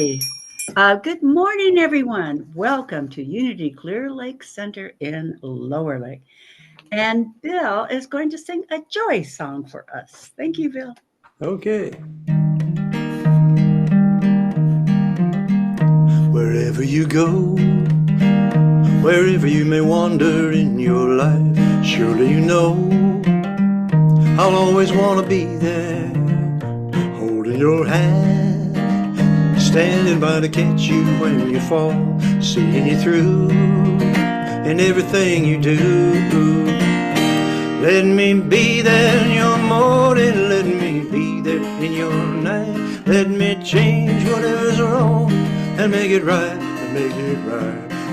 Good morning, everyone. Welcome to Unity Clear Lake Center in Lower Lake. And Bill is going to sing a joy song for us. Thank you, Bill. Okay. Wherever you go, wherever you may wander in your life, surely you know I'll always want to be there, holding your hand, standing by to catch you when you fall, seeing you through in everything you do. Let me be there in your morning, let me be there in your night. Let me change whatever's wrong and make it right,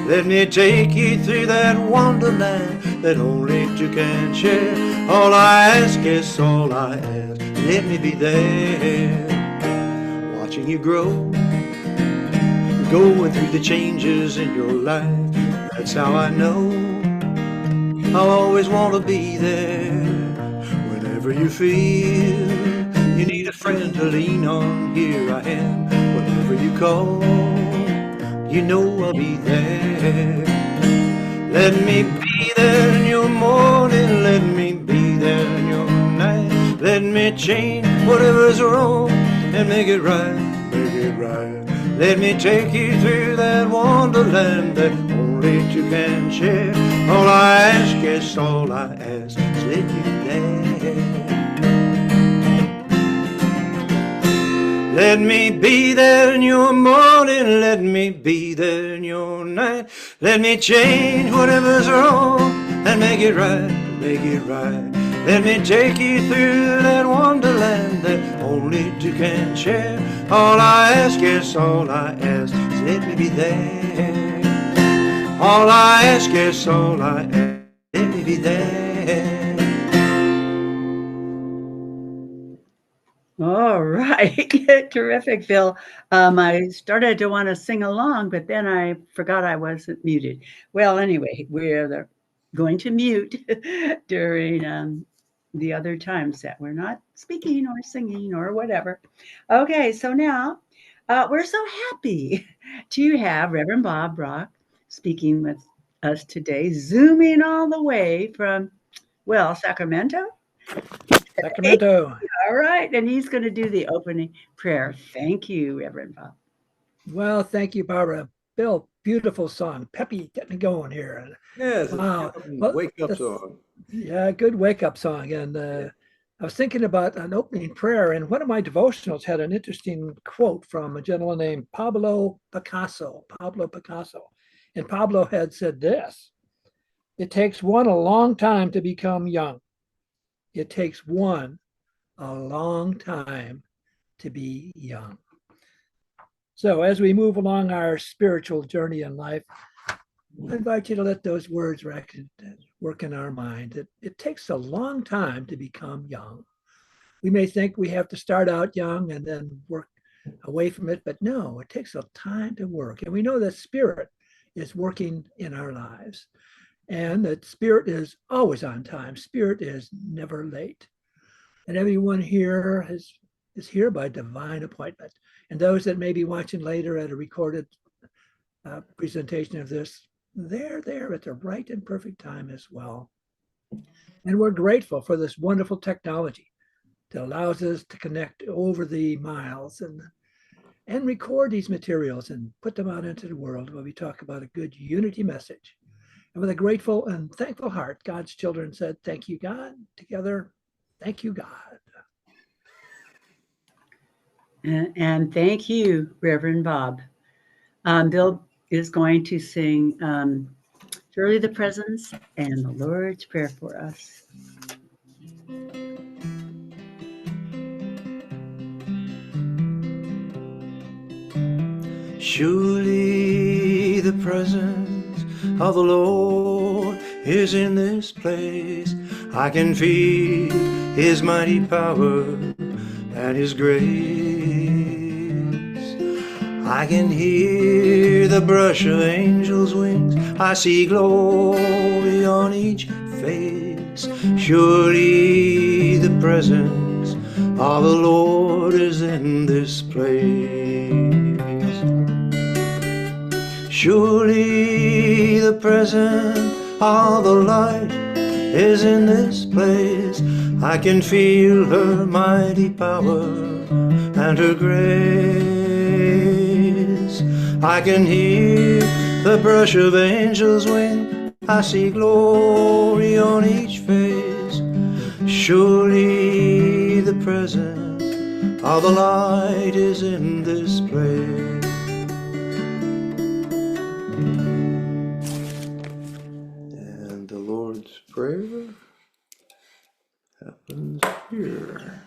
Let me take you through that wonderland that only two can share. All I ask is all I ask. Let me be there, watching you grow, going through the changes in your life. That's how I know I'll always want to be there. Whenever you feel you need a friend to lean on, here I am. Whenever you call, you know I'll be there. Let me be there in your morning, let me be there in your night. Let me change whatever's wrong and make it right, Let me take you through that wonderland that only two can share. All I ask is all I ask is let you there. Let me be there in your morning, let me be there in your night. Let me change whatever's wrong and make it right, Let me take you through that wonderland that only two can share. All I ask is all I ask is let me be there. All I ask is all I ask, let me be there. All right. Terrific, Bill. I started to want to sing along, but then I forgot I wasn't muted. Well, anyway, we're going to mute during the other times that we're not speaking or singing or whatever. Okay, so now we're so happy to have Reverend Bob Brach speaking with us today, zooming all the way from, well, Sacramento. Sacramento. All right, and he's going to do the opening prayer. Thank you, Reverend Bob. Well, thank you, Barbara. Bill, beautiful song. Peppy, get me going here. Yes, wow. Wake up song. Yeah, good wake up song. And I was thinking about an opening prayer, and one of my devotionals had an interesting quote from a gentleman named Pablo Picasso. And Pablo had said this: "It takes one a long time to become young. It takes one a long time to be young." So as we move along our spiritual journey in life, I invite you to let those words work in our mind. It takes a long time to become young. We may think we have to start out young and then work away from it, but no, it takes a time to work. And we know that Spirit is working in our lives, and that Spirit is always on time. Spirit is never late. And everyone here is here by divine appointment. And those that may be watching later at a recorded presentation of this, they're there at the right and perfect time as well. And we're grateful for this wonderful technology that allows us to connect over the miles and record these materials and put them out into the world where we talk about a good unity message. And with a grateful and thankful heart, God's children said, "Thank you, God." Together, thank you, God. And thank you, Reverend Bob. Bill is going to sing Surely the Presence and the Lord's Prayer for us. Surely the presence of the Lord is in this place. I can feel His mighty power and His grace. I can hear the brush of angels' wings. I see glory on each face. Surely the presence of the Lord is in this place. Surely the presence of the light is in this place. I can feel her mighty power and her grace. I can hear the brush of angels' wings. I see glory on each face. Surely the presence of the light is in this place. And the Lord's Prayer happens here.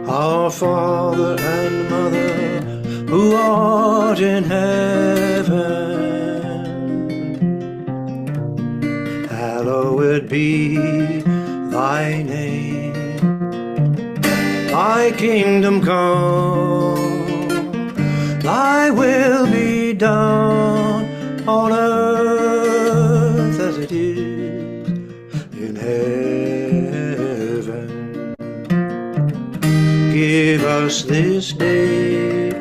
Our Father and Mother, who art in heaven, hallowed be thy name. Thy kingdom come, thy will be done on earth as it is in heaven. Give us this day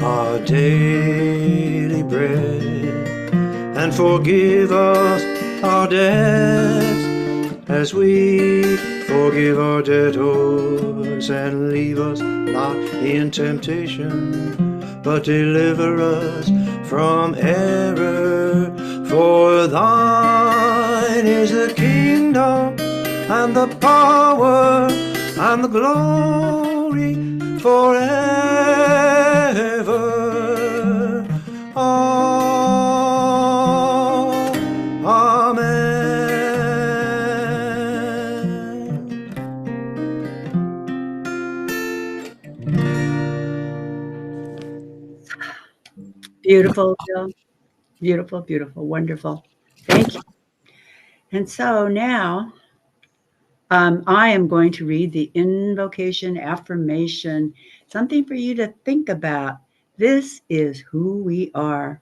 our daily bread, and forgive us our debts as we forgive our debtors, and leave us not in temptation, but deliver us from error. For thine is the kingdom and the power and the glory forever. Oh, amen. Beautiful, Bill. Beautiful, beautiful, wonderful. Thank you. And so now I am going to read the invocation affirmation, something for you to think about. This is who we are.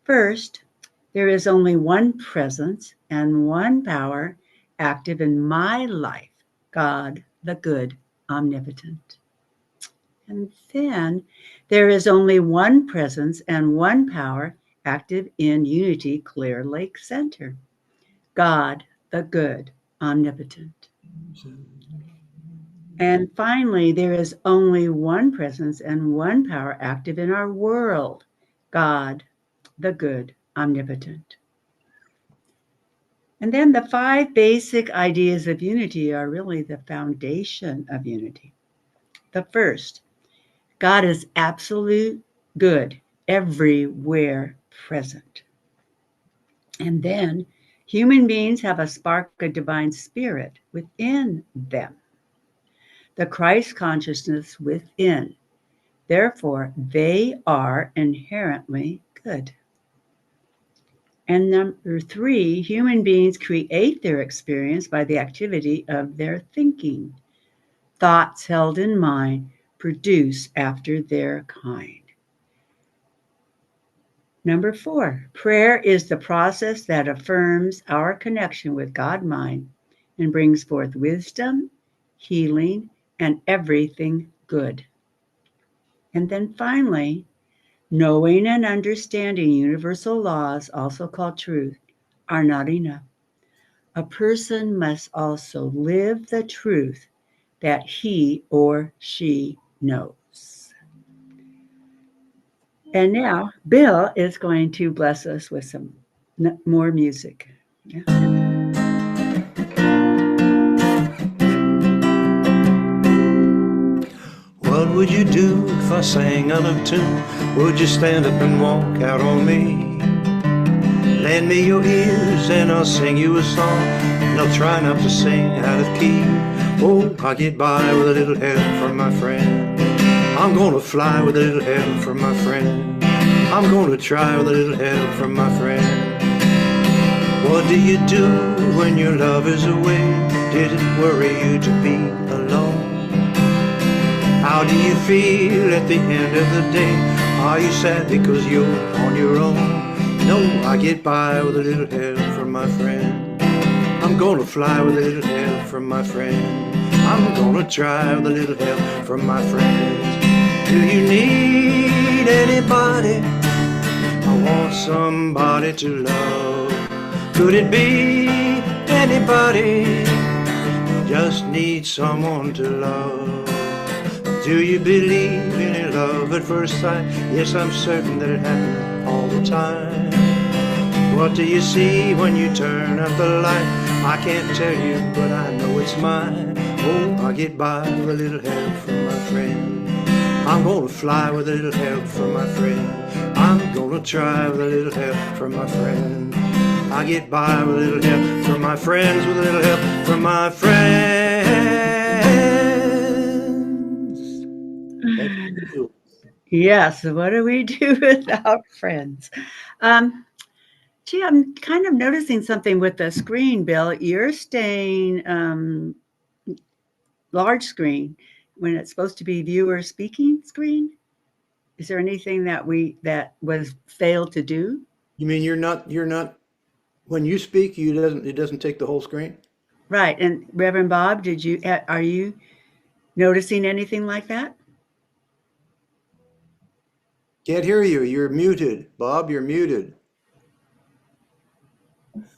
First, there is only one presence and one power active in my life, God, the good, omnipotent. And then there is only one presence and one power active in Unity Clear Lake Center, God, the good, omnipotent. And finally, there is only one presence and one power active in our world, God, the good, omnipotent. And then the 5 basic ideas of unity are really the foundation of unity. The first, God is absolute good, everywhere present. And then human beings have a spark of divine spirit within them, the Christ consciousness within. Therefore, they are inherently good. And number 3, human beings create their experience by the activity of their thinking. Thoughts held in mind produce after their kind. Number 4, prayer is the process that affirms our connection with God mind and brings forth wisdom, healing, and everything good. And then finally, knowing and understanding universal laws, also called truth, are not enough. A person must also live the truth that he or she knows. And now Bill is going to bless us with some more music. Yeah. What would you do if I sang out of tune? Would you stand up and walk out on me? Lend me your ears and I'll sing you a song, and I'll try not to sing out of key. Oh, I'll get by with a little help from my friend. I'm gonna fly with a little help from my friend. I'm gonna try with a little help from my friend. What do you do when your love is away? Did it worry you to be alone? How do you feel at the end of the day? Are you sad because you're on your own? No, I get by with a little help from my friend. I'm gonna fly with a little help from my friend. I'm gonna try with a little help from my friends. Do you need anybody? I want somebody to love. Could it be anybody? Just need someone to love. Do you believe in love at first sight? Yes, I'm certain that it happens all the time. What do you see when you turn out the light? I can't tell you, but I know it's mine. Oh, I get by with a little help from my friend. I'm gonna fly with a little help from my friend. I'm gonna try with a little help from my friend. I get by with a little help from my friends, with a little help from my friends. Thank you. Yes, what do we do without friends? Um, Gee, I'm kind of noticing something with the screen, Bill. You're staying large screen when it's supposed to be viewer speaking screen. Is there anything that was failed to do? You mean you're not when you speak, it doesn't take the whole screen? Right. And Reverend Bob, are you noticing anything like that? Can't hear you. You're muted. Bob, you're muted.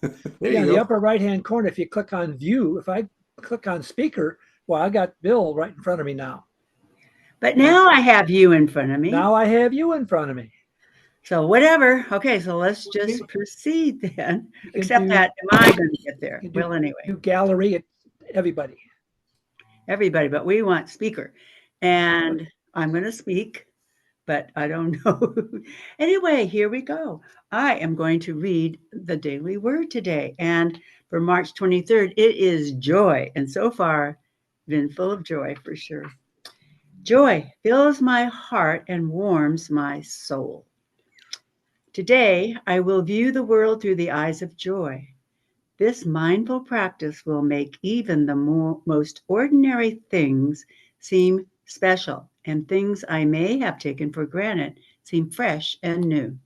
There Yeah, you in the go. upper right-hand corner, if you click on view, if I click on speaker, well, I got Bill right in front of me now. But And now I have you in front of me. now I have you in front of me. So whatever. Okay, so let's just proceed then. You can Except do, that, am I going to get there? you can Well, do, anyway, do gallery at everybody. everybody, but we want speaker. And I'm going to speak, but I don't know. Anyway, here we go. I am going to read the daily word today. And for March 23rd, it is joy. And so far, been full of joy for sure. Joy fills my heart and warms my soul. Today, I will view the world through the eyes of joy. This mindful practice will make even the most ordinary things seem special, and things I may have taken for granted seem fresh and new.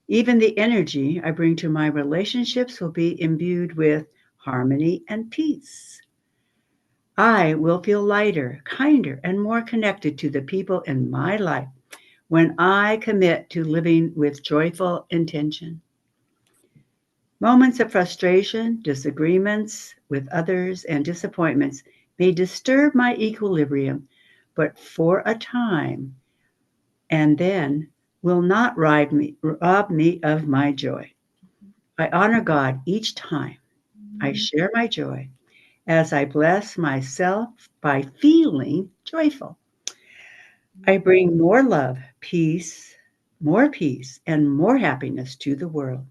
Even the energy I bring to my relationships will be imbued with harmony and peace. I will feel lighter, kinder, and more connected to the people in my life when I commit to living with joyful intention. Moments of frustration, disagreements with others, and disappointments may disturb my equilibrium, but for a time, and then will not rob me of my joy. I honor God each time I share my joy as I bless myself by feeling joyful. I bring more peace, and more happiness to the world.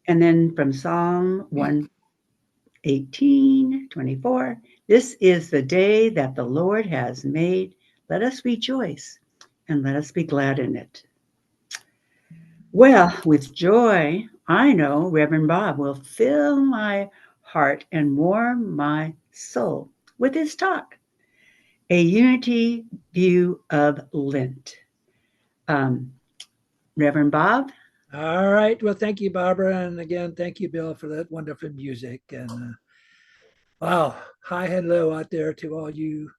And then from Psalm 118:24, this is the day that the Lord has made. Let us rejoice and let us be glad in it. Well, with joy, I know Reverend Bob will fill my heart and warm my soul with his talk, A Unity View of Lent. Um, Reverend Bob? All right. Well, thank you, Barbara. And again, thank you, Bill, for that wonderful music. And wow, hi, hello out there to all you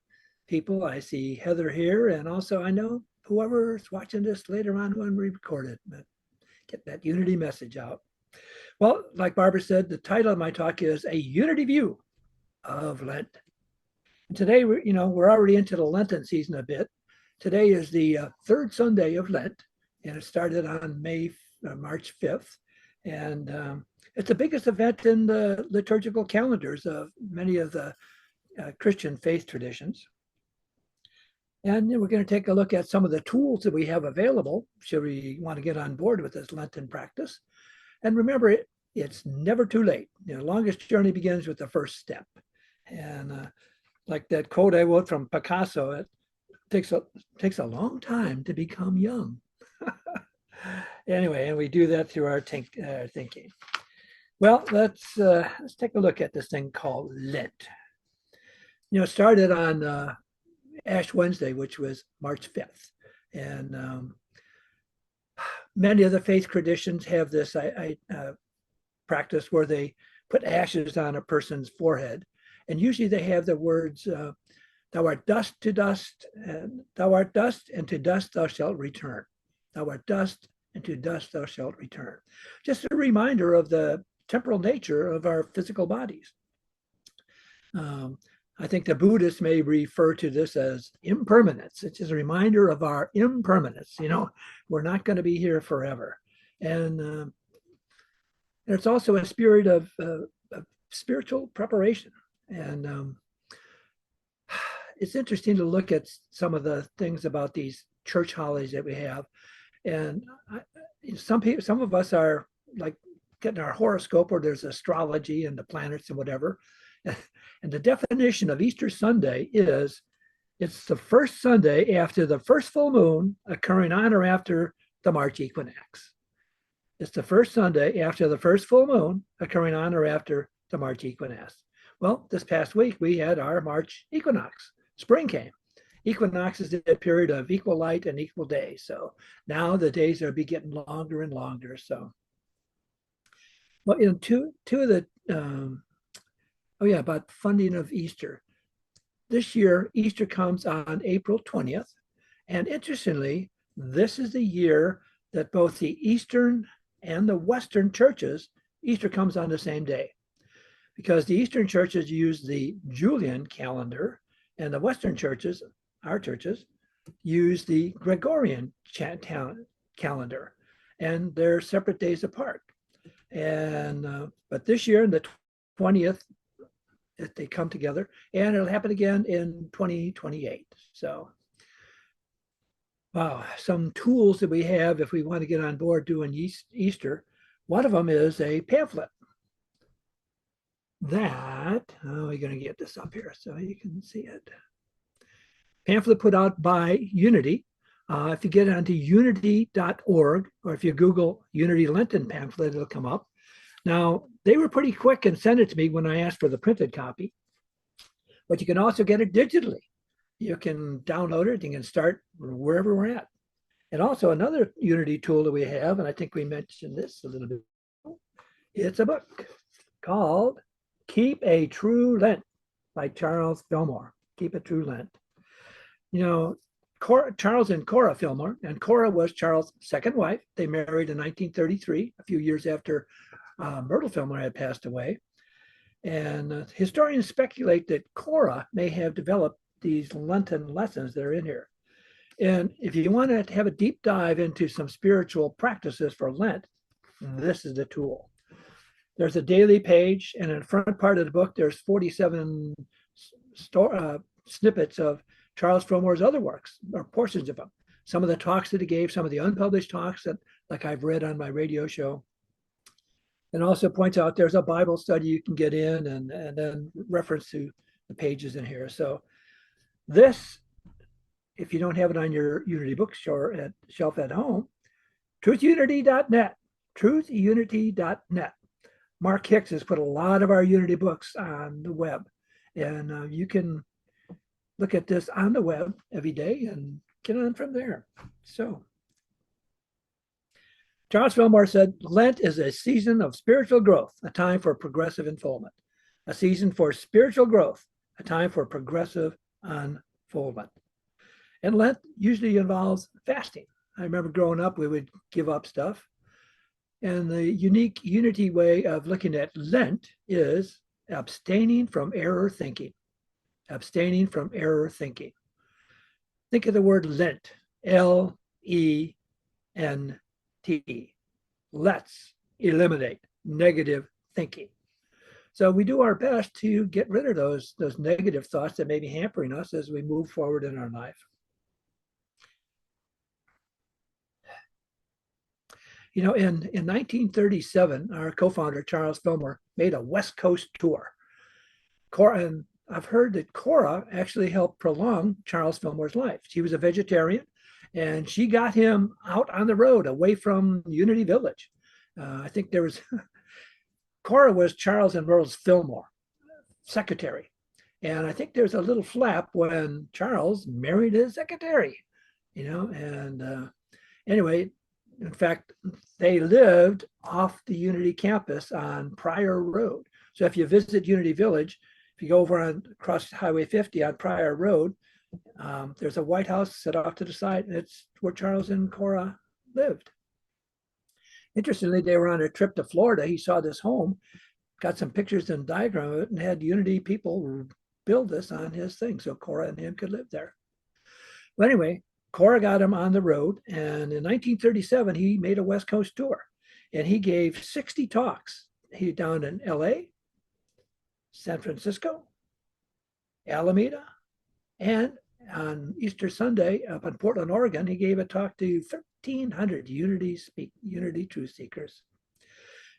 people. I see Heather here. And also, I know whoever's watching this later on when we record it, but get that unity message out. Well, like Barbara said, the title of my talk is A Unity View of Lent. And today, we're already into the Lenten season a bit. Today is the third Sunday of Lent, and it started on March 5th. And it's the biggest event in the liturgical calendars of many of the Christian faith traditions. And we're going to take a look at some of the tools that we have available should we want to get on board with this Lenten practice. And remember, it's never too late. The longest journey begins with the first step. And like that quote I wrote from Picasso, it takes a long time to become young. Anyway, and we do that through our thinking. Well, let's take a look at this thing called Lent. It started on Ash Wednesday, which was March 5th. And many of the faith traditions have this practice where they put ashes on a person's forehead And usually they have the words, thou art dust to dust, and thou art dust, and to dust thou shalt return. Thou art dust, and to dust thou shalt return. Just a reminder of the temporal nature of our physical bodies. I think the Buddhists may refer to this as impermanence. It's just a reminder of our impermanence. We're not going to be here forever. And it's also a spirit of spiritual preparation. And it's interesting to look at some of the things about these church holidays that we have. And some of us are like getting our horoscope, or there's astrology and the planets and whatever. And the definition of Easter Sunday is it's the first Sunday after the first full moon occurring on or after the March equinox. It's the first Sunday after the first full moon occurring on or after the March equinox. Well, this past week we had our March equinox. Spring came. Equinox is a period of equal light and equal day. So now the days are getting longer and longer. So, well, in two of the about funding of Easter. This year, Easter comes on April 20th. And interestingly, this is the year that both the Eastern and the Western churches, Easter comes on the same day. Because the Eastern churches use the Julian calendar, and the Western churches, our churches, use the Gregorian calendar. And they're separate days apart. And but this year, the 20th, they come together, and it'll happen again in 2028. So, wow, some tools that we have if we want to get on board doing Easter. One of them is a pamphlet. We're going to get this up here so you can see it. Pamphlet put out by Unity. If you get onto unity.org, or if you Google Unity Lenten pamphlet, it'll come up. Now, they were pretty quick and sent it to me when I asked for the printed copy, but you can also get it digitally. You can download it, you can start wherever we're at. And also another Unity tool that we have, and I think we mentioned this a little bit, it's a book called Keep a True Lent by Charles Fillmore. Keep a True Lent. Charles and Cora Fillmore, and Cora was Charles' second wife. They married in 1933, a few years after Myrtle Fillmore had passed away. And historians speculate that Cora may have developed these Lenten lessons that are in here. And if you want to have a deep dive into some spiritual practices for Lent, this is the tool. There's a daily page, and in the front part of the book, there's 47 snippets of Charles Fillmore's other works, or portions of them. Some of the talks that he gave, some of the unpublished talks that, like I've read on my radio show. And also points out there's a Bible study you can get in, and then reference to the pages in here. So this, if you don't have it on your Unity bookshelf at home, truthunity.net, truthunity.net. Mark Hicks has put a lot of our Unity books on the web, and you can look at this on the web every day and get on from there. So Charles Fillmore said, Lent is a season of spiritual growth, a time for progressive unfoldment. A season for spiritual growth, a time for progressive unfoldment. And Lent usually involves fasting. I remember growing up, we would give up stuff. And the unique Unity way of looking at Lent is abstaining from error thinking. Abstaining from error thinking. Think of the word Lent, L-E-N-T. Let's eliminate negative thinking. So we do our best to get rid of those negative thoughts that may be hampering us as we move forward in our life. In 1937, our co-founder, Charles Fillmore, made a West Coast tour. And I've heard that Cora actually helped prolong Charles Fillmore's life. She was a vegetarian, and she got him out on the road away from Unity Village. I think Cora was Charles and Rose Fillmore, secretary. And I think there's a little flap when Charles married his secretary, and anyway, in fact, they lived off the Unity campus on Pryor Road. So if you visit Unity Village, if you go over on across Highway 50 on Pryor Road, there's a White House set off to the side, and it's where Charles and Cora lived. Interestingly, they were on a trip to Florida. He saw this home, got some pictures and diagram of it, and had Unity people build this on his thing so Cora and him could live there. Well, anyway, Cora got him on the road, and in 1937, he made a West Coast tour, and he gave 60 talks. He down in LA, San Francisco, Alameda, and on Easter Sunday up in Portland, Oregon, he gave a talk to 1,300 Unity truth seekers.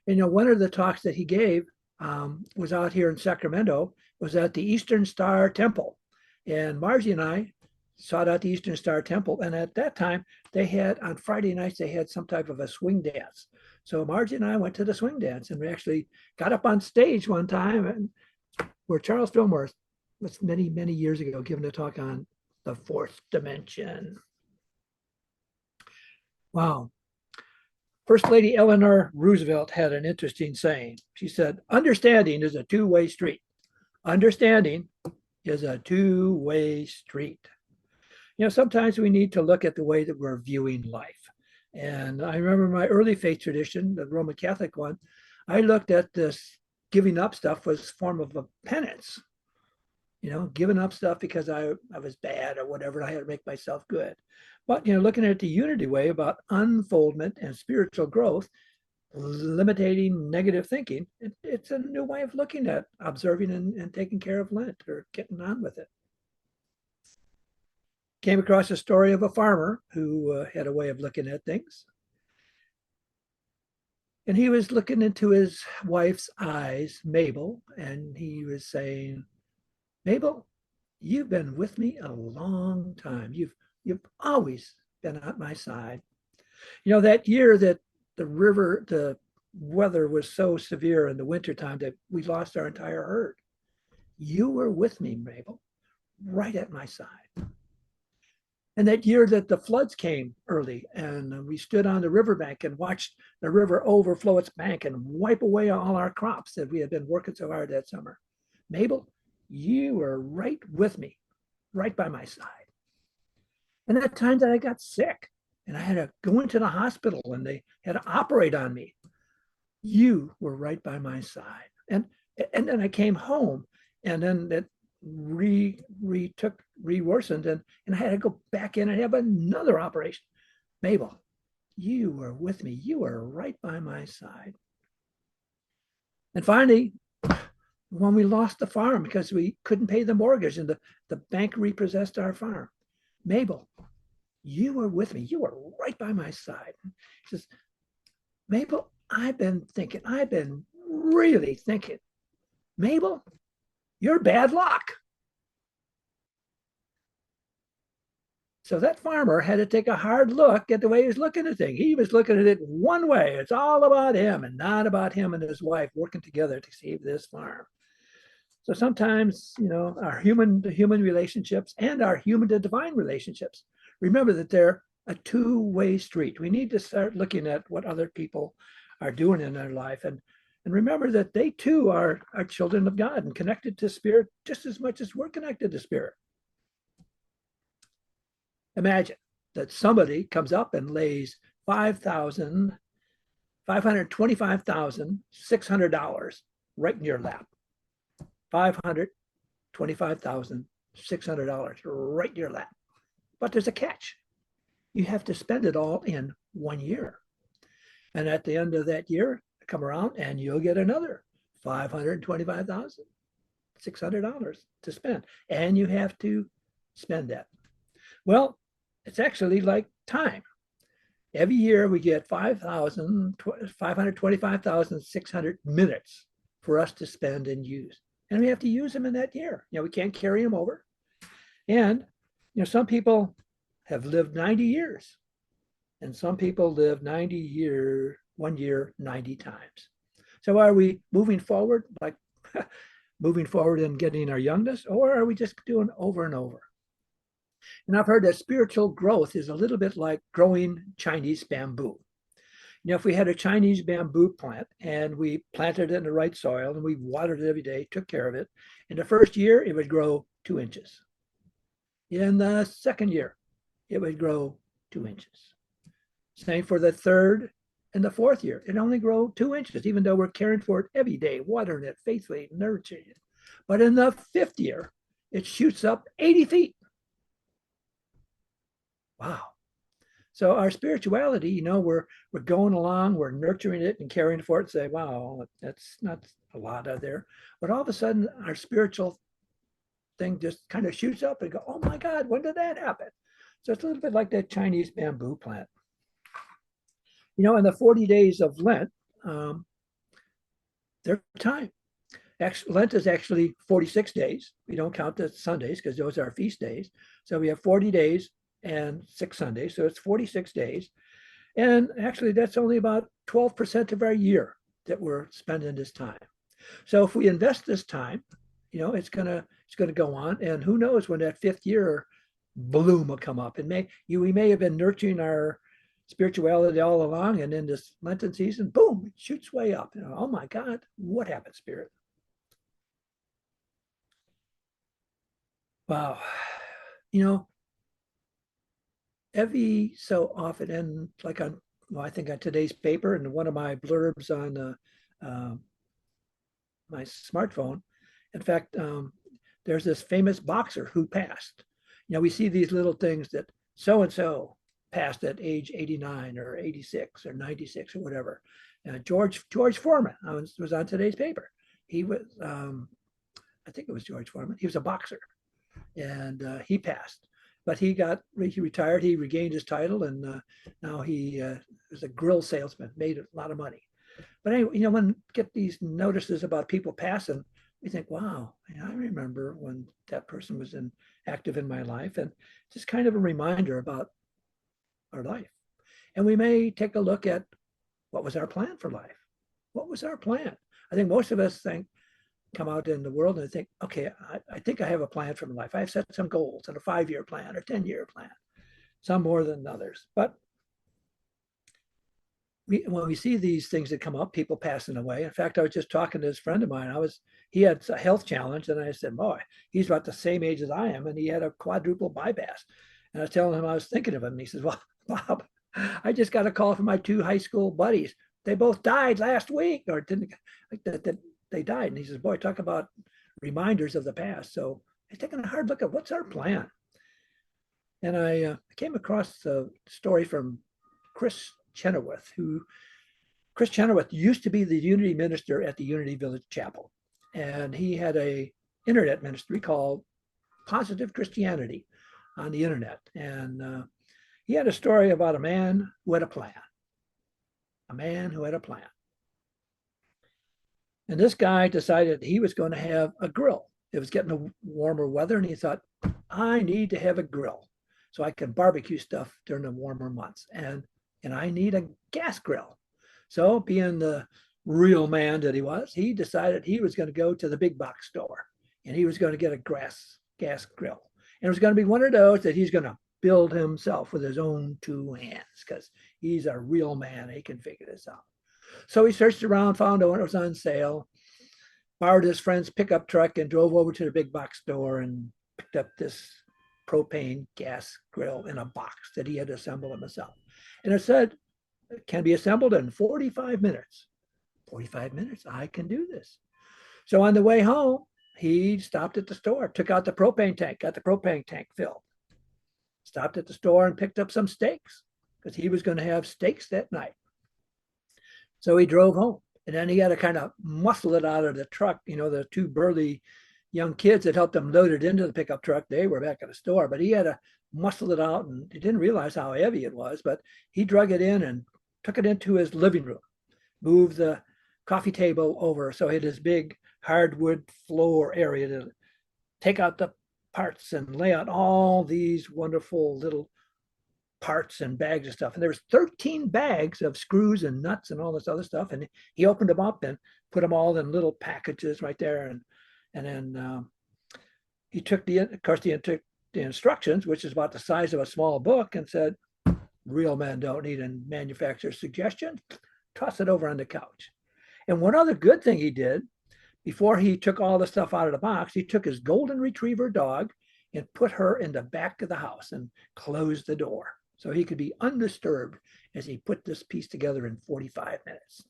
And, one of the talks that he gave was out here in Sacramento, was at the Eastern Star Temple. And Margie and I sought out the Eastern Star Temple. And at that time, they had, on Friday nights, they had some type of a swing dance. So Margie and I went to the swing dance, and we actually got up on stage one time and where Charles Fillmore was many, many years ago giving a talk on the fourth dimension. Wow. First Lady Eleanor Roosevelt had an interesting saying. She said, understanding is a two-way street. Understanding is a two-way street. Sometimes we need to look at the way that we're viewing life. And I remember my early faith tradition, the Roman Catholic one, I looked at this giving up stuff was a form of a penance. Giving up stuff because I was bad or whatever, I had to make myself good. But, looking at the Unity way about unfoldment and spiritual growth, limiting negative thinking, it's a new way of looking at observing and taking care of Lent or getting on with it. Came across a story of a farmer who had a way of looking at things. And he was looking into his wife's eyes, Mabel, and he was saying, Mabel, you've been with me a long time. You've always been at my side. That year that the weather was so severe in the wintertime that we lost our entire herd. You were with me, Mabel, right at my side. And that year that the floods came early, and we stood on the riverbank and watched the river overflow its bank and wipe away all our crops that we had been working so hard that summer. Mabel, you were right with me, right by my side. And that time that I got sick and I had to go into the hospital and they had to operate on me, you were right by my side. And then I came home, and then that worsened, and I had to go back in and have another operation. Mabel, you were with me. You were right by my side. And finally, when we lost the farm because we couldn't pay the mortgage and the bank repossessed our farm, Mabel, you were with me. You were right by my side. He says, Mabel, I've been really thinking. Mabel, you're bad luck. So that farmer had to take a hard look at the way he was looking at things. He was looking at it one way. It's all about him and not about him and his wife working together to save this farm. So sometimes, our human to human relationships and our human to divine relationships, remember that they're a two-way street. We need to start looking at what other people are doing in their life and remember that they too are children of God and connected to Spirit just as much as we're connected to Spirit. Imagine that somebody comes up and lays $525,600 right in your lap. $525,600 right in your lap. But there's a catch. You have to spend it all in 1 year. And at the end of that year, come around and you'll get another $525,600 to spend. And you have to spend that. Well, it's actually like time. Every year we get 525,600 minutes for us to spend and use. And we have to use them in that year. We can't carry them over. And, some people have lived 90 years. And some people live 1 year, 90 times. So are we moving forward, like moving forward and getting our youngness, or are we just doing over and over? And I've heard that spiritual growth is a little bit like growing Chinese bamboo. If we had a Chinese bamboo plant and we planted it in the right soil and we watered it every day, took care of it, in the first year, it would grow 2 inches. In the second year, it would grow 2 inches. Same for the third and the fourth year. It only grow 2 inches, even though we're caring for it every day, watering it faithfully, nurturing it. But in the fifth year, it shoots up 80 feet. Wow. So our spirituality, we're going along, we're nurturing it and caring for it. Say, wow, that's not a lot out there. But all of a sudden, our spiritual thing just kind of shoots up and go, oh my God, when did that happen? So it's a little bit like that Chinese bamboo plant. In the 40 days of Lent, their time. Lent is actually 46 days. We don't count the Sundays because those are feast days. So we have 40 days and 6 Sundays. So it's 46 days. And actually, that's only about 12% of our year that we're spending this time. So if we invest this time, it's gonna go on. And who knows when that fifth year bloom will come up. And we may have been nurturing our spirituality all along, and in this Lenten season, boom, it shoots way up. Oh my God, what happened, Spirit? Wow. Every so often, and like I think on today's paper and one of my blurbs on my smartphone, in fact, there's this famous boxer who passed. We see these little things that so-and-so passed at age 89 or 86 or 96 or whatever. George Foreman was on today's paper. He was, I think it was George Foreman. He was a boxer, and he passed. But he retired. He regained his title, and now he is a grill salesman. Made a lot of money. But anyway, when we get these notices about people passing, we think, wow, I remember when that person was active in my life, and just kind of a reminder about our life. And we may take a look at what was our plan for life. What was our plan? I think most of us come out in the world and think, okay, I think I have a plan for my life. I've set some goals and a 5-year plan or 10-year plan, some more than others. But when we see these things that come up, people passing away. In fact, I was just talking to this friend of mine. He had a health challenge, and I said, boy, he's about the same age as I am, and he had a quadruple bypass. And I was telling him I was thinking of him, and he says, well, Bob, I just got a call from my 2 high school buddies. They both died last week, or didn't like that they died. And he says, boy, talk about reminders of the past. So I taking a hard look at what's our plan. And I came across a story from Chris Chenoweth. Chris Chenoweth used to be the Unity minister at the Unity Village Chapel. And he had a internet ministry called Positive Christianity on the internet. And he had a story about a man who had a plan. A man who had a plan. And this guy decided he was going to have a grill. It was getting warmer weather, and he thought, I need to have a grill so I can barbecue stuff during the warmer months. And I need a gas grill. So being the real man that he was, he decided he was going to go to the big box store, and he was going to get a gas grill. And it was going to be one of those that he's going to build himself with his own 2 hands, because he's a real man. He can figure this out. So he searched around, found one that was on sale, borrowed his friend's pickup truck, and drove over to the big box store and picked up this propane gas grill in a box that he had assembled himself. And it said, it can be assembled in 45 minutes. 45 minutes, I can do this. So on the way home, he stopped at the store, took out the propane tank, got the propane tank filled. Stopped at the store and picked up some steaks, because he was going to have steaks that night. So he drove home, and then he had to kind of muscle it out of the truck. The 2 burly young kids that helped him load it into the pickup truck, they were back at the store, but he had to muscle it out, and he didn't realize how heavy it was, but he drug it in and took it into his living room, moved the coffee table over so he had his big hardwood floor area to take out the parts and lay out all these wonderful little parts and bags of stuff. And there was 13 bags of screws and nuts and all this other stuff. And he opened them up and put them all in little packages right there. And then he took the instructions, which is about the size of a small book, and said, real men don't need a manufacturer's suggestion. Toss it over on the couch. And one other good thing he did, before he took all the stuff out of the box, he took his golden retriever dog and put her in the back of the house and closed the door so he could be undisturbed as he put this piece together in 45 minutes.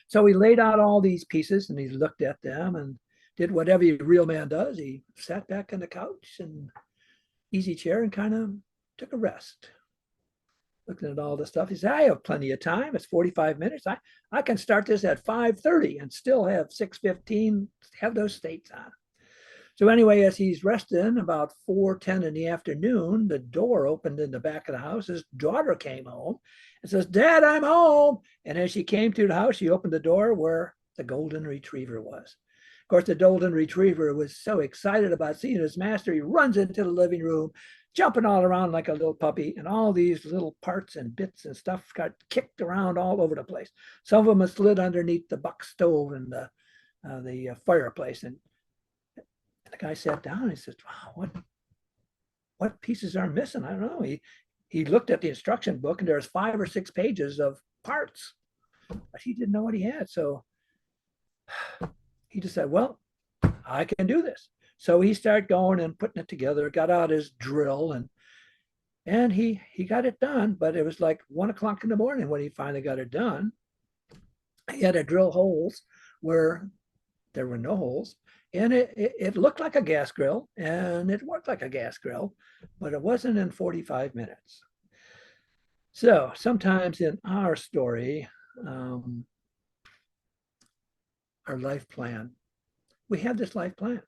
So he laid out all these pieces and he looked at them and did what every real man does. He sat back on the couch and easy chair and kind of took a rest. Looking at all the stuff, he said, I have plenty of time. It's 45 minutes. I can start this at 5:30 and still have 6:15, have those states on. So anyway, as he's resting, about 4:10 in the afternoon, the door opened in the back of the house. His daughter came home and says, Dad, I'm home. And as she came through the house, she opened the door where the golden retriever was. Of course, the golden retriever was so excited about seeing his master, he runs into the living room, jumping all around like a little puppy, and all these little parts and bits and stuff got kicked around all over the place. Some of them slid underneath the buck stove and the fireplace. And the guy sat down and he says, wow, what pieces are missing? I don't know. He looked at the instruction book and there's 5 or 6 pages of parts, but he didn't know what he had. So he just said, well, I can do this. So he started going and putting it together, got out his drill and he got it done, but it was like 1 o'clock in the morning when he finally got it done. He had to drill holes where there were no holes. And it looked like a gas grill and it worked like a gas grill, but it wasn't in 45 minutes. So sometimes in our story, our life plan, we have this life plan,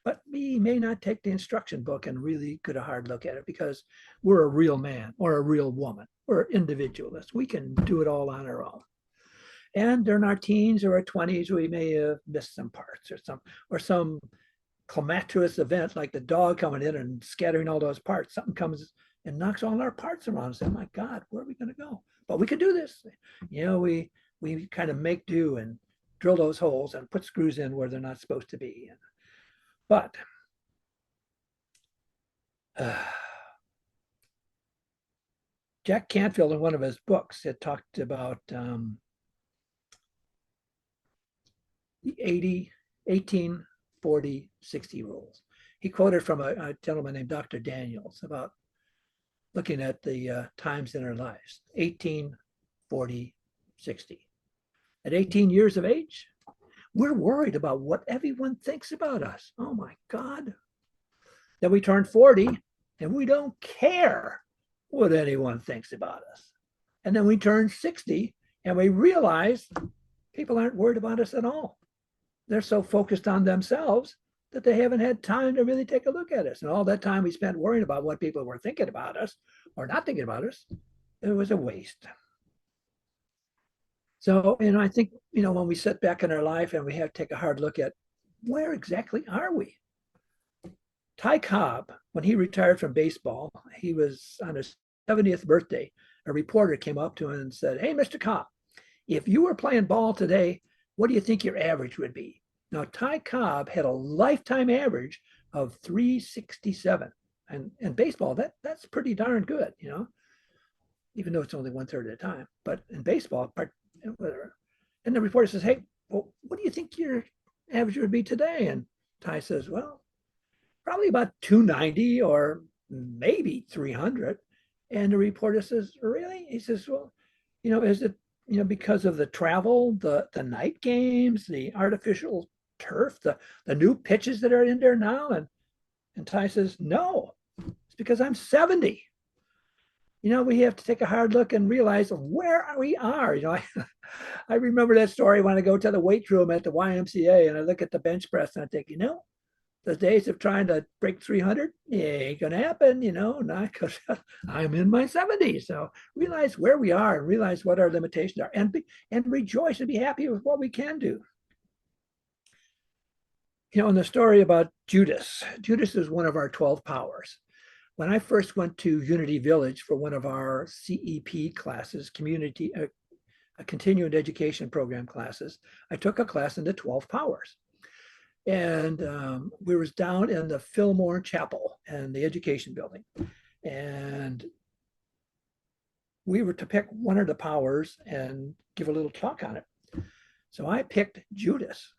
but we may not take the instruction book and really get a hard look at it because we're a real man or a real woman. We're individualists. We can do it all on our own. And during our teens or our 20s, we may have missed some parts or some calamitous event like the dog coming in and scattering all those parts. Something comes and knocks all our parts around and say, oh my God, where are we going to go? But we could do this. You know, we kind of make do and drill those holes and put screws in where they're not supposed to be. But Jack Canfield, in one of his books, had talked about the 80, 18, 40, 60 rules. He quoted from a gentleman named Dr. Daniels about looking at the times in our lives, 18, 40, 60. At 18 years of age, we're worried about what everyone thinks about us. Oh my God. Then we turn 40 and we don't care what anyone thinks about us. And then we turn 60 and we realize people aren't worried about us at all. They're so focused on themselves that they haven't had time to really take a look at us. And all that time we spent worrying about what people were thinking about us or not thinking about us, it was a waste. So, and I think, you know, when we sit back in our life and we have to take a hard look at where exactly are we? Ty Cobb, when he retired from baseball, he was on his 70th birthday. A reporter came up to him and said, hey, Mr. Cobb, if you were playing ball today, what do you think your average would be? Now, Ty Cobb had a lifetime average of 367. And baseball, that's pretty darn good, you know, even though it's only 1/3 of the time. But in baseball, whatever. And the reporter says, hey, well, what do you think your average would be today? And Ty says, well, probably about 290 or maybe 300. And the reporter says, really? He says, well, you know, is it, you know, because of the travel, the night games, the artificial turf, the new pitches that are in there now? And Ty says, no, it's because I'm 70. You know, we have to take a hard look and realize where we are. You know, I remember that story when I go to the weight room at the YMCA and I look at the bench press and I think, you know, the days of trying to break 300, it ain't gonna happen, you know, not because I'm in my 70s. So realize where we are and realize what our limitations are and rejoice and be happy with what we can do. You know, in the story about Judas is one of our 12 powers. When I first went to Unity Village for one of our CEP classes, a continuing education program classes, I took a class in the 12 powers. And we was down in the Fillmore Chapel and the education building. And we were to pick one of the powers and give a little talk on it. So I picked Judas,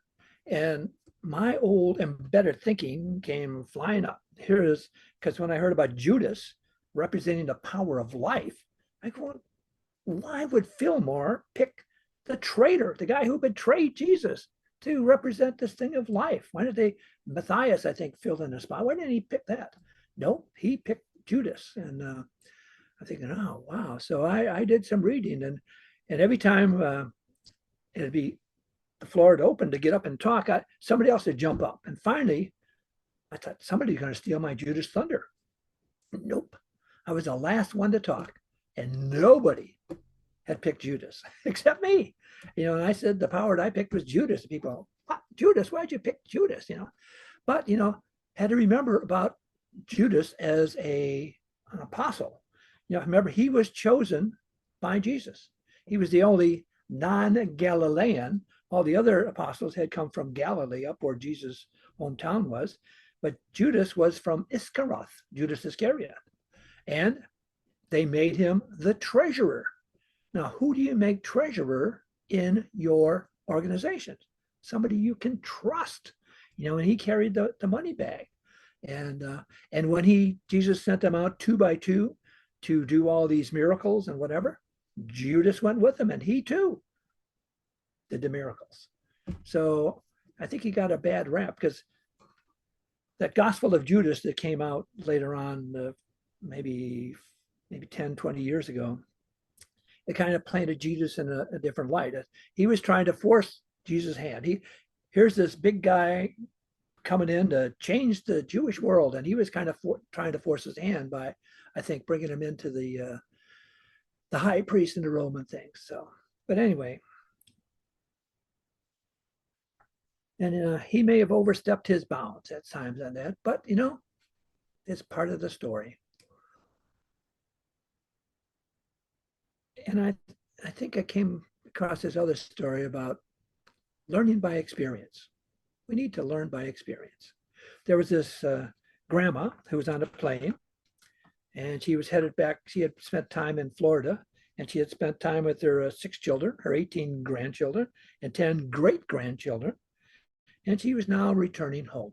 and my old embedded thinking came flying up. Here is because when I heard about Judas representing the power of life, I go, why would Fillmore pick the traitor, the guy who betrayed Jesus, to represent this thing of life? Why did they, Matthias, I think, filled in the spot. Why didn't he pick that? No, he picked Judas. And I'm thinking, oh, wow. So I did some reading, and every time it'd be the floor had opened to get up and talk, somebody else would jump up. And finally, I thought, somebody's going to steal my Judas thunder. Nope. I was the last one to talk, and nobody had picked Judas except me. And I said the power that I picked was Judas. People, what? Judas? Why'd you pick Judas? But had to remember about Judas as an apostle. Remember, he was chosen by Jesus. He was the only non-Galilean. All the other apostles had come from Galilee, up where Jesus' hometown was. But Judas was from Iscariot, Judas Iscariot. And they made him the treasurer. Now, who do you make treasurer in your organization? Somebody you can trust. And he carried the money bag. And when Jesus sent them out 2 by 2 to do all these miracles and whatever, Judas went with them, and he too did the miracles. So I think he got a bad rap, because that Gospel of Judas that came out later on, maybe 10, 20 years ago, it kind of painted Jesus in a different light. He was trying to force Jesus' hand. Here's this big guy coming in to change the Jewish world, and he was kind of trying to force his hand by, I think, bringing him into the high priest and the Roman things. So, but anyway, and he may have overstepped his bounds at times on that, but it's part of the story. And I think I came across this other story about learning by experience. We need to learn by experience. There was this grandma who was on a plane, and she was headed back. She had spent time in Florida, and she had spent time with her 6 children, her 18 grandchildren, and 10 great-grandchildren. And she was now returning home.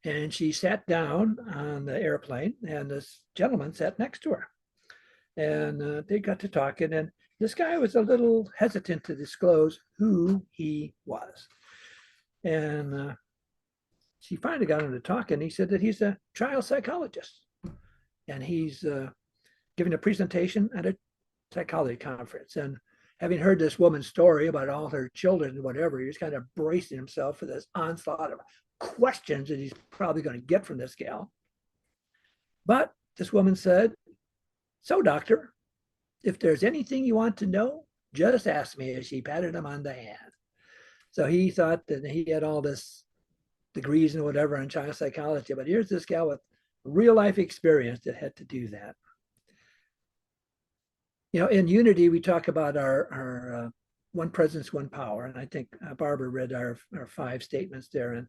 And she sat down on the airplane, and this gentleman sat next to her. And they got to talking, and this guy was a little hesitant to disclose who he was. And she finally got him to talk, and he said that he's a child psychologist. And he's giving a presentation at a psychology conference. And having heard this woman's story about all her children and whatever, he was kind of bracing himself for this onslaught of questions that he's probably going to get from this gal. But this woman said, "So, doctor, if there's anything you want to know, just ask me," as she patted him on the hand. So he thought that he had all this degrees and whatever in child psychology, but here's this gal with real life experience that had to do that. In Unity, we talk about our one presence, one power. And I think Barbara read our 5 statements there. And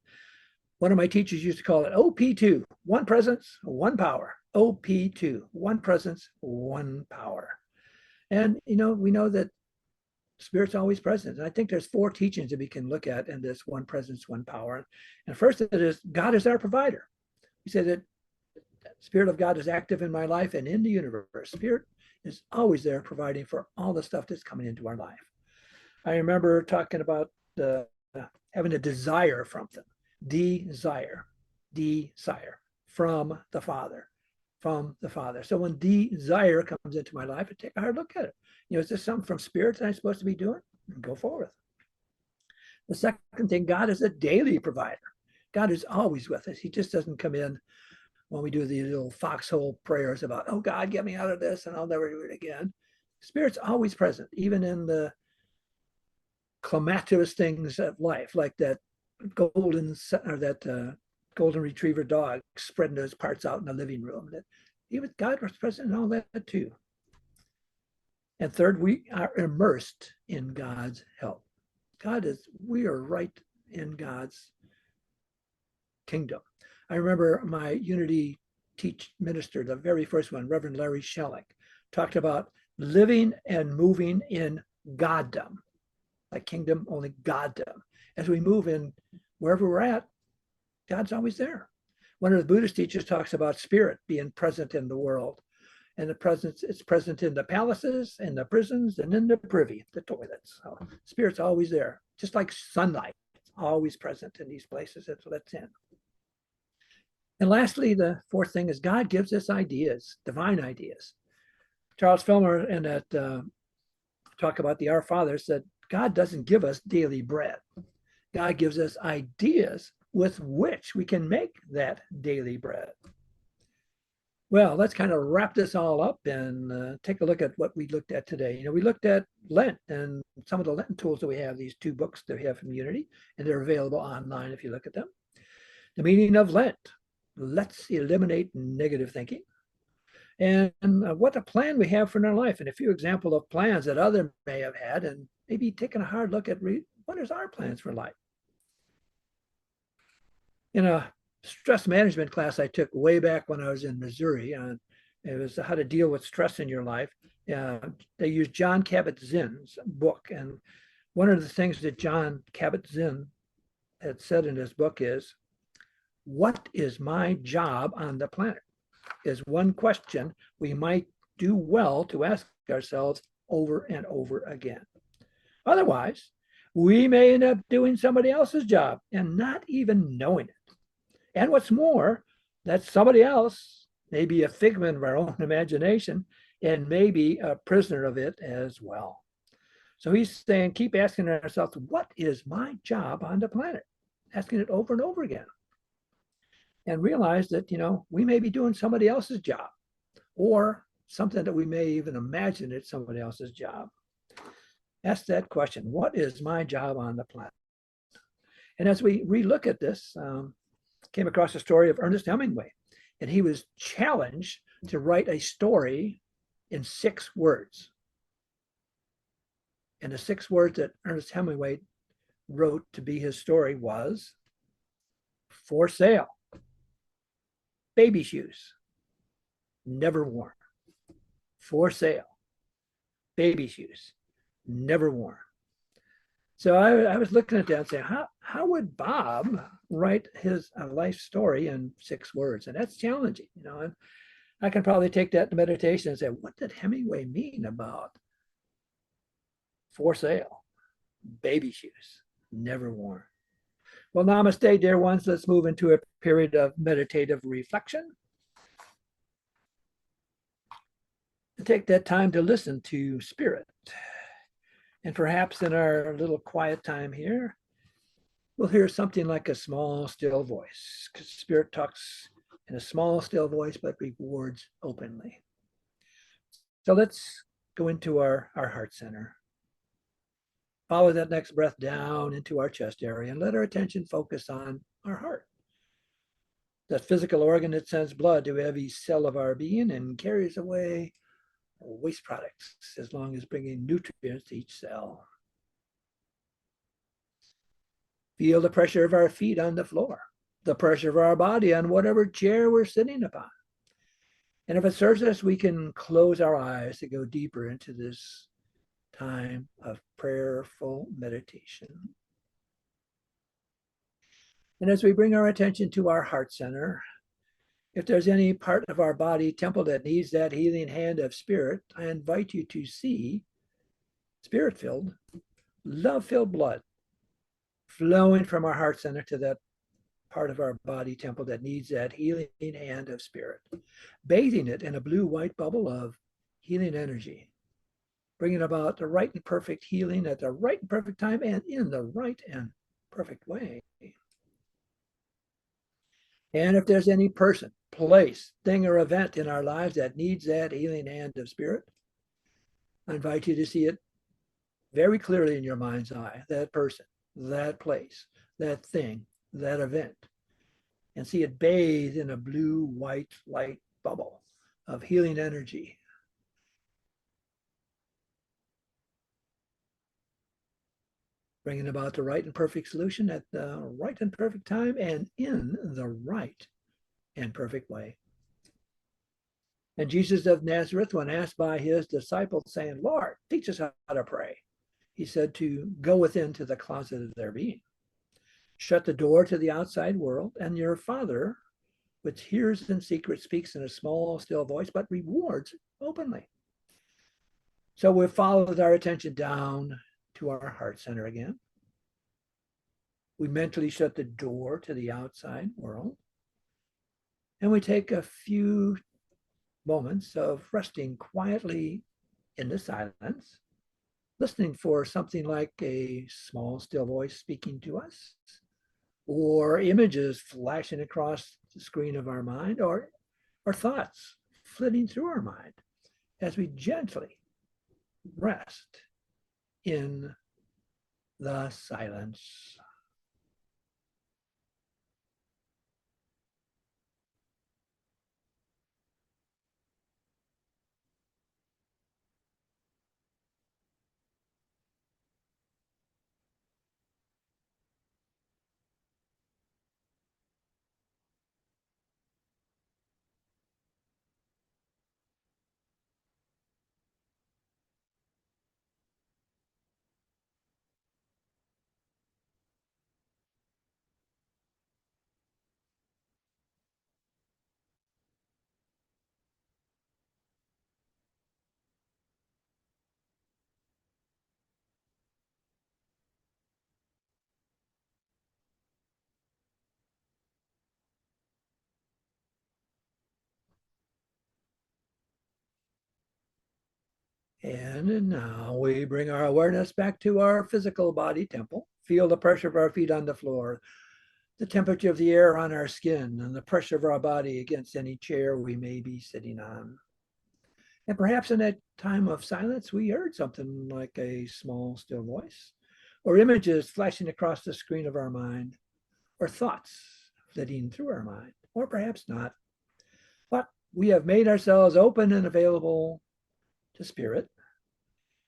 one of my teachers used to call it OP2, one presence, one power. OP2, one presence, one power. And, we know that Spirit's always present. And I think there's 4 teachings that we can look at in this one presence, one power. And first it is, God is our provider. He said that Spirit of God is active in my life and in the universe. Spirit is always there providing for all the stuff that's coming into our life. I remember talking about having a desire from them. Desire from the Father. So when desire comes into my life, I take a hard look at it. Is this something from Spirit that I'm supposed to be doing? And go forward. The second thing, God is a daily provider. God is always with us. He just doesn't come in when we do these little foxhole prayers about, oh God, get me out of this and I'll never do it again. Spirit's always present, even in the calamitous things of life, like that golden retriever dog spreading those parts out in the living room. That even God was present in all that too. And third, we are immersed in God's help. We are right in God's kingdom. I remember my Unity minister, the very first one, Reverend Larry Shellick, talked about living and moving in Goddom, like kingdom, only Goddom. As we move in wherever we're at, God's always there. One of the Buddhist teachers talks about spirit being present in the world. And the presence, it's present in the palaces, in the prisons, and in the privy, the toilets. So spirit's always there, just like sunlight, always present in these places it lets in. And lastly, the fourth thing is God gives us ideas, divine ideas. Charles Filmer in that talk about the Our Father said, God doesn't give us daily bread. God gives us ideas with which we can make that daily bread. Well, let's kind of wrap this all up and take a look at what we looked at today. You know, we looked at Lent and some of the Lenten tools that we have, these 2 books that we have from Unity, and they're available online if you look at them. The meaning of Lent, let's eliminate negative thinking. And what a plan we have for our life, and a few examples of plans that others may have had, and maybe taking a hard look at what is our plans for life. In a stress management class I took way back when I was in Missouri, it was how to deal with stress in your life. They used John Kabat-Zinn's book, and one of the things that John Kabat-Zinn had said in his book is, what is my job on the planet? Is one question we might do well to ask ourselves over and over again. Otherwise, we may end up doing somebody else's job and not even knowing it. And what's more, that somebody else may be a figment of our own imagination and may be a prisoner of it as well. So he's saying, keep asking ourselves, what is my job on the planet? Asking it over and over again. And realize that, you know, we may be doing somebody else's job or something that we may even imagine it's somebody else's job. Ask that question, what is my job on the planet? And as we relook at this, came across a story of Ernest Hemingway, and he was challenged to write a story in 6 words. And the 6 words that Ernest Hemingway wrote to be his story was for sale, baby shoes, never worn. For sale, baby shoes, never worn. So I was looking at that and saying, how would Bob write his life story in 6 words? And that's challenging, you know. And I can probably take that to meditation and say, what did Hemingway mean about for sale, baby shoes, never worn? Well, namaste, dear ones. Let's move into a period of meditative reflection. And take that time to listen to spirit. And perhaps in our little quiet time here, we'll hear something like a small, still voice, because spirit talks in a small, still voice, but rewards openly. So let's go into our heart center. Follow that next breath down into our chest area and let our attention focus on our heart. That physical organ that sends blood to every cell of our being and carries away waste products as long as bringing nutrients to each cell. Feel the pressure of our feet on the floor, the pressure of our body on whatever chair we're sitting upon. And if it serves us, we can close our eyes to go deeper into this time of prayerful meditation. And as we bring our attention to our heart center, if there's any part of our body temple that needs that healing hand of spirit, I invite you to see spirit-filled, love-filled blood flowing from our heart center to that part of our body temple that needs that healing hand of spirit, bathing it in a blue-white bubble of healing energy, bringing about the right and perfect healing at the right and perfect time and in the right and perfect way. And if there's any person, place, thing, or event in our lives that needs that healing hand of spirit, I invite you to see it very clearly in your mind's eye, that person, that place, that thing, that event, and see it bathed in a blue-white light bubble of healing energy. Bringing about the right and perfect solution at the right and perfect time and in the right and perfect way. And Jesus of Nazareth, when asked by his disciples, saying, Lord, teach us how to pray, he said to go within to the closet of their being. Shut the door to the outside world, and your Father, which hears in secret, speaks in a small, still voice, but rewards openly. So we've followed our attention down to our heart center again. We mentally shut the door to the outside world. And we take a few moments of resting quietly in the silence, listening for something like a small, still voice speaking to us, or images flashing across the screen of our mind, or thoughts flitting through our mind as we gently rest in the silence. And now we bring our awareness back to our physical body temple. Feel the pressure of our feet on the floor, the temperature of the air on our skin, and the pressure of our body against any chair we may be sitting on. And perhaps in that time of silence, we heard something like a small, still voice, or images flashing across the screen of our mind, or thoughts flitting through our mind, or perhaps not. But we have made ourselves open and available to spirit.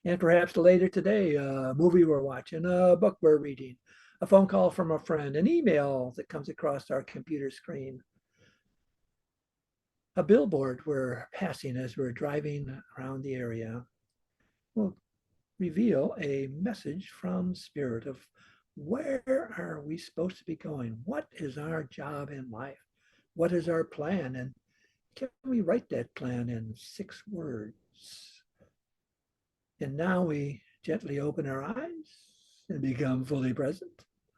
And perhaps later today, a movie we're watching, a book we're reading, a phone call from a friend, an email that comes across our computer screen, a billboard we're passing as we're driving around the area will reveal a message from spirit of where are we supposed to be going? What is our job in life? What is our plan? And can we write that plan in 6 words? And now we gently open our eyes and become fully present,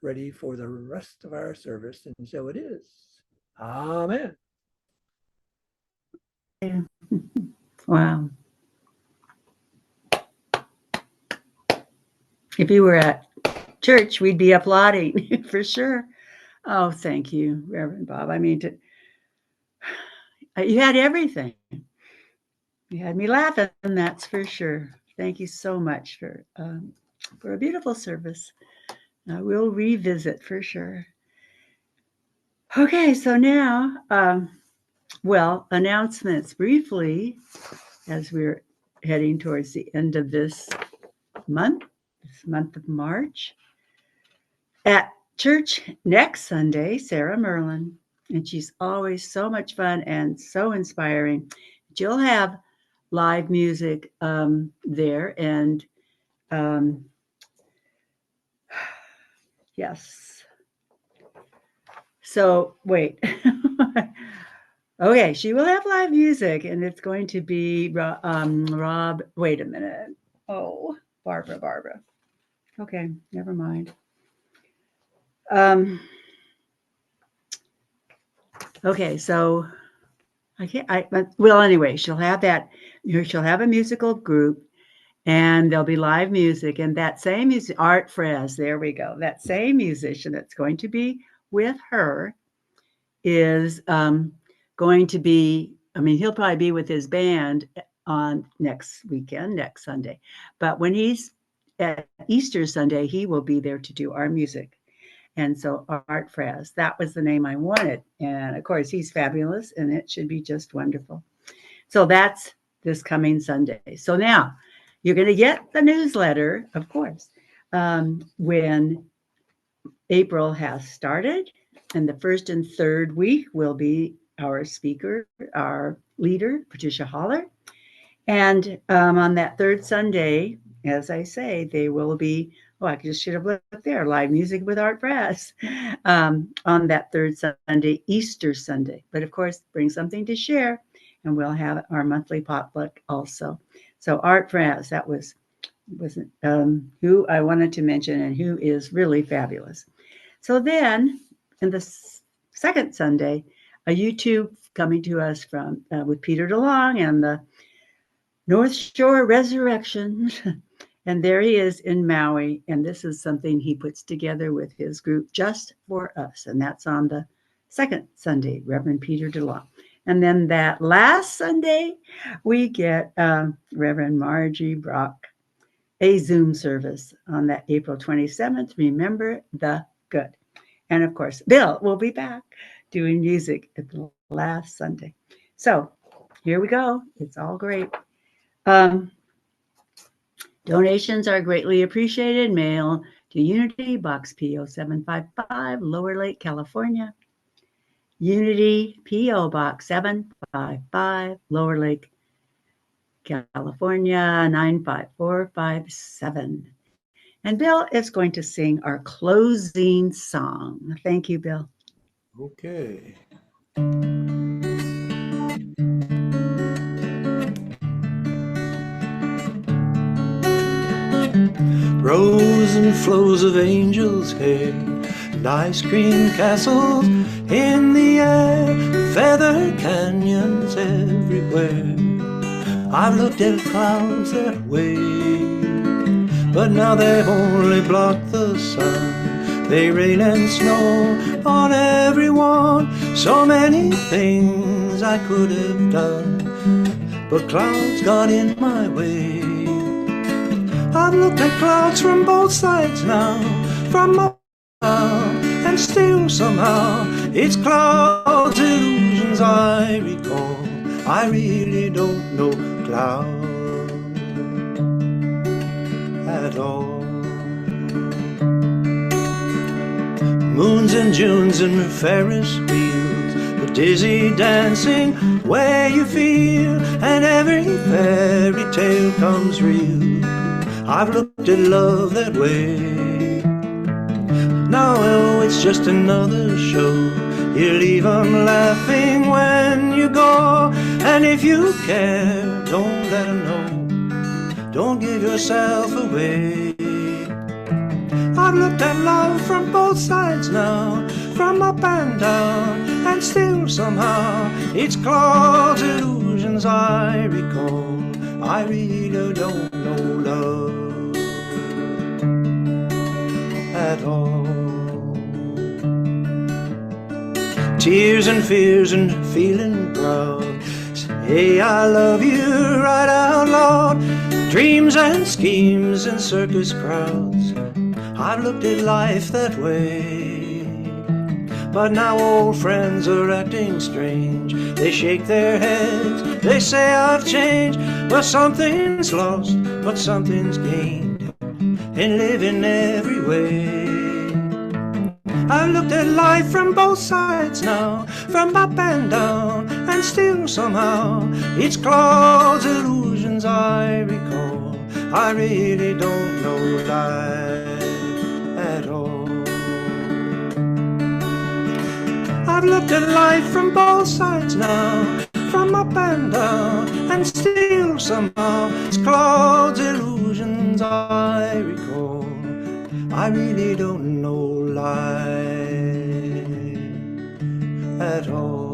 ready for the rest of our service. And so it is. Amen. Wow. If you were at church, we'd be applauding for sure. Oh, thank you, Reverend Bob. I mean, you had everything. You had me laughing, that's for sure. Thank you so much for a beautiful service. We'll revisit for sure. Okay, so now, announcements briefly as we're heading towards the end of this month of March. At church next Sunday, Sarah Merlin, and she's always so much fun and so inspiring. She'll have live music there, and yes. So wait. Okay, she will have live music, and it's going to be Rob. Wait a minute. Oh, Barbara. Okay, never mind. Okay, so I can't. Anyway, she'll have that. She'll have a musical group, and there'll be live music, and that same music, Art Frez. There we go. That same musician that's going to be with her is going to be. I mean, he'll probably be with his band on next weekend, next Sunday. But when he's at Easter Sunday, he will be there to do our music. And so Art Frez, that was the name I wanted. And of course, he's fabulous, and it should be just wonderful. So that's this coming Sunday. So now you're going to get the newsletter, of course, when April has started. And the first and third week will be our speaker, our leader, Patricia Holler. And on that third Sunday, as I say, they will be, I just should have looked there, live music with Art Brass on that third Sunday, Easter Sunday. But of course, bring something to share, and we'll have our monthly potluck also. So Art Brass, that was who I wanted to mention and who is really fabulous. So then, in the second Sunday, a YouTube coming to us from with Peter DeLong and the North Shore Resurrection. And there he is in Maui. And this is something he puts together with his group Just for Us. And that's on the second Sunday, Reverend Peter DeLong. And then that last Sunday, we get Reverend Margie Brach, a Zoom service on that April 27th. Remember the good. And of course, Bill will be back doing music at the last Sunday. So here we go. It's all great. Donations are greatly appreciated. Mail to Unity, Box PO 755, Lower Lake, California. Unity, PO Box 755, Lower Lake, California, 95457. And Bill is going to sing our closing song. Thank you, Bill. Okay. Rows and flows of angels' hair and ice cream castles in the air, feather canyons everywhere. I've looked at clouds that way, but now they've only blocked the sun. They rain and snow on everyone. So many things I could have done, but clouds got in my way. I've looked at clouds from both sides now, from up down, and still somehow it's clouds, illusions I recall. I really don't know clouds at all. Moons and Junes and Ferris wheels, the dizzy dancing way you feel, and every fairy tale comes real. I've looked at love that way. Now, oh, it's just another show. You leave 'em laughing when you go. And if you care, don't let 'em know. Don't give yourself away. I've looked at love from both sides now, from up and down, and still somehow it's clouds, illusions I recall. I really don't know love at all. Tears and fears and feeling proud, say I love you right out loud. Dreams and schemes and circus crowds, I've looked at life that way. But now old friends are acting strange. They shake their heads, they say I've changed. Well, something's lost, but something's gained in living every way. I've looked at life from both sides now, from up and down, and still somehow it's clouds, illusions I recall. I really don't know life at all. I've looked at life from both sides now, from up and down, and still somehow it's clouds, illusions I recall. I really don't know life at all.